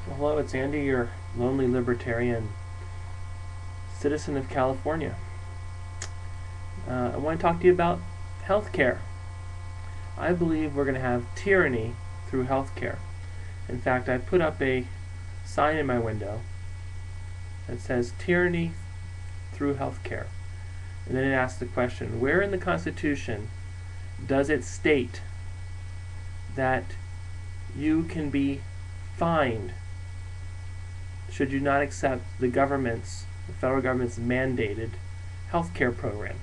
Hello, it's Andy, your lonely libertarian citizen of California. I want to talk to you about healthcare. I believe we're going to have tyranny through healthcare. In fact, I put up a sign in my window that says tyranny through healthcare. And then it asks the question, where in the Constitution does it state that you can be fined should you not accept the federal government's mandated health care program?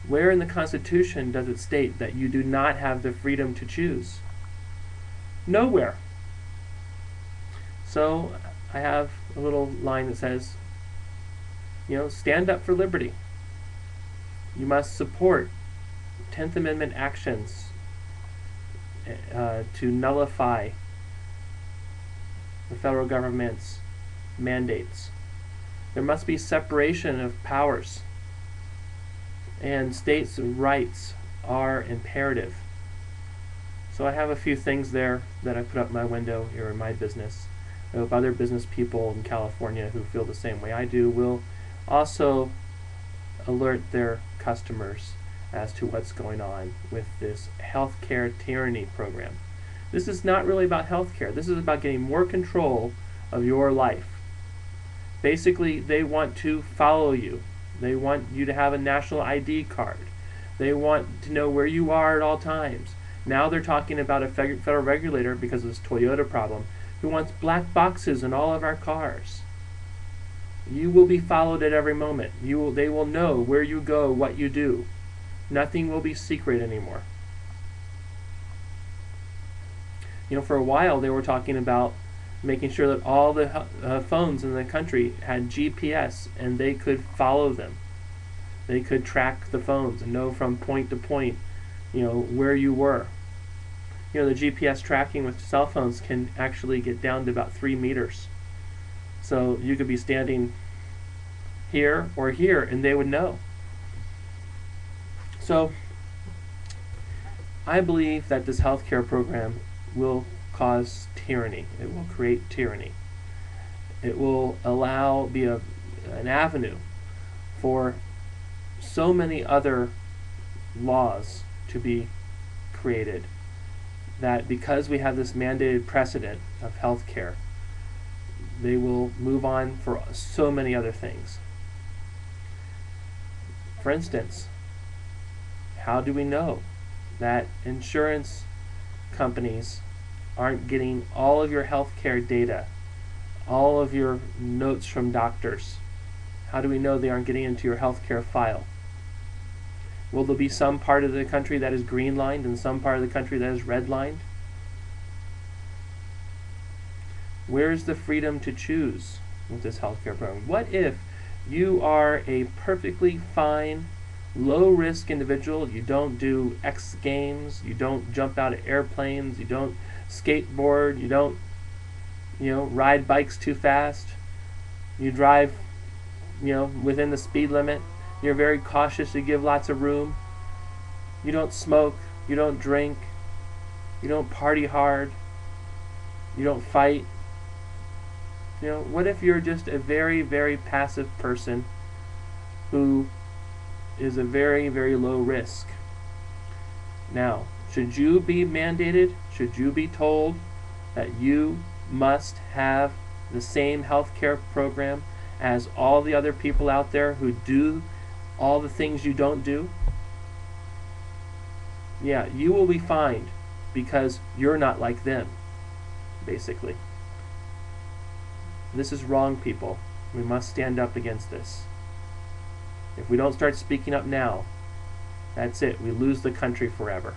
Where in the Constitution does it state that you do not have the freedom to choose? Nowhere. So I have a little line that says, stand up for liberty. You must support 10th Amendment actions to nullify the federal government's mandates. There must be separation of powers, and states' rights are imperative. So I have a few things there that I put up my window here in my business. I hope other business people in California who feel the same way I do will also alert their customers as to what's going on with this healthcare tyranny program. This is not really about healthcare. This is about getting more control of your life. Basically, they want to follow you. They want you to have a national ID card. They want to know where you are at all times. Now they're talking about a federal regulator, because of this Toyota problem, who wants black boxes in all of our cars. You will be followed at every moment. They will know where you go, what you do. Nothing will be secret anymore. For a while they were talking about making sure that all the phones in the country had GPS and they could follow them. They could track the phones and know from point to point, where you were. The GPS tracking with cell phones can actually get down to about 3 meters. So you could be standing here or here and they would know. So I believe that this healthcare program will cause tyranny. It will create tyranny. It will be an avenue for so many other laws to be created, that because we have this mandated precedent of healthcare, they will move on for so many other things. For instance, how do we know that insurance companies aren't getting all of your healthcare data, all of your notes from doctors? How do we know they aren't getting into your healthcare file? Will there be some part of the country that is green-lined and some part of the country that is red-lined? Where's the freedom to choose with this healthcare program? What if you are a perfectly fine, low-risk individual? You don't do X Games, you don't jump out of airplanes, you don't skateboard, you don't ride bikes too fast, you drive within the speed limit, you're very cautious, you give lots of room, you don't smoke, you don't drink, you don't party hard, you don't fight. What if you're just a very, very passive person who is a very, very low risk? Now, should you be mandated? Should you be told that you must have the same health care program as all the other people out there who do all the things you don't do? Yeah, you will be fined because you're not like them, basically. This is wrong, people. We must stand up against this. If we don't start speaking up now, that's it. We lose the country forever.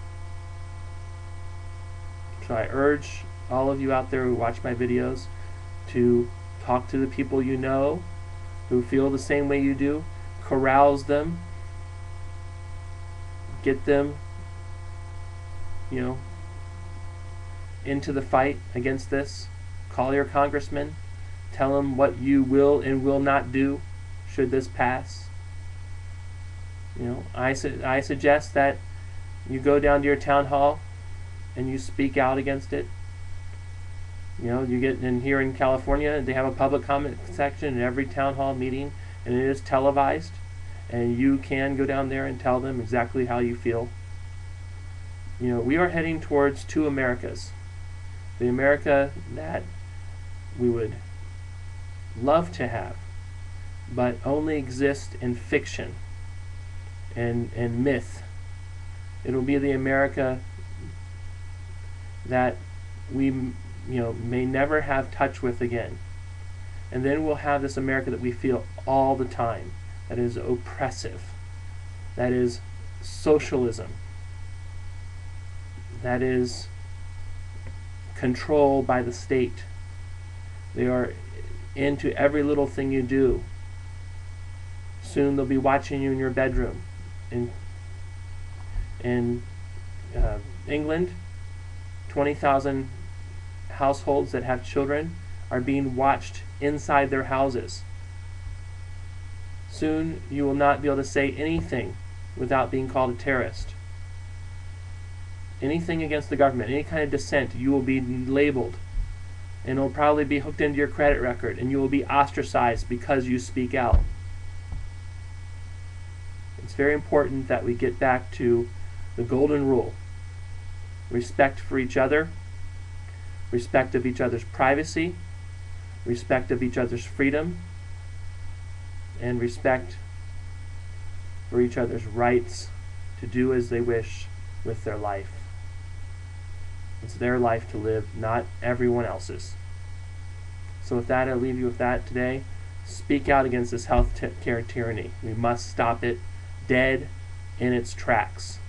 So I urge all of you out there who watch my videos to talk to the people you know who feel the same way you do. Carouse them. Get them, into the fight against this. Call your congressman. Tell them what you will and will not do should this pass. I suggest that you go down to your town hall and you speak out against it. You get in here in California, they have a public comment section in every town hall meeting, and it is televised, and you can go down there and tell them exactly how you feel. We are heading towards two Americas. The America that we would love to have, but only exist in fiction and myth. It'll be the America that we may never have touch with again. And then we'll have this America that we feel all the time, that is oppressive, that is socialism, that is control by the state. They are into every little thing you do. Soon they'll be watching you in your bedroom. In England, 20,000 households that have children are being watched inside their houses. Soon you will not be able to say anything without being called a terrorist. Anything against the government, any kind of dissent, you will be labeled, and it will probably be hooked into your credit record, and you will be ostracized because you speak out. It's very important that we get back to the golden rule: respect for each other, respect of each other's privacy, respect of each other's freedom, and respect for each other's rights to do as they wish with their life. It's their life to live, not everyone else's. So with that, I'll leave you with that today. Speak out against this health care tyranny. We must stop it dead in its tracks.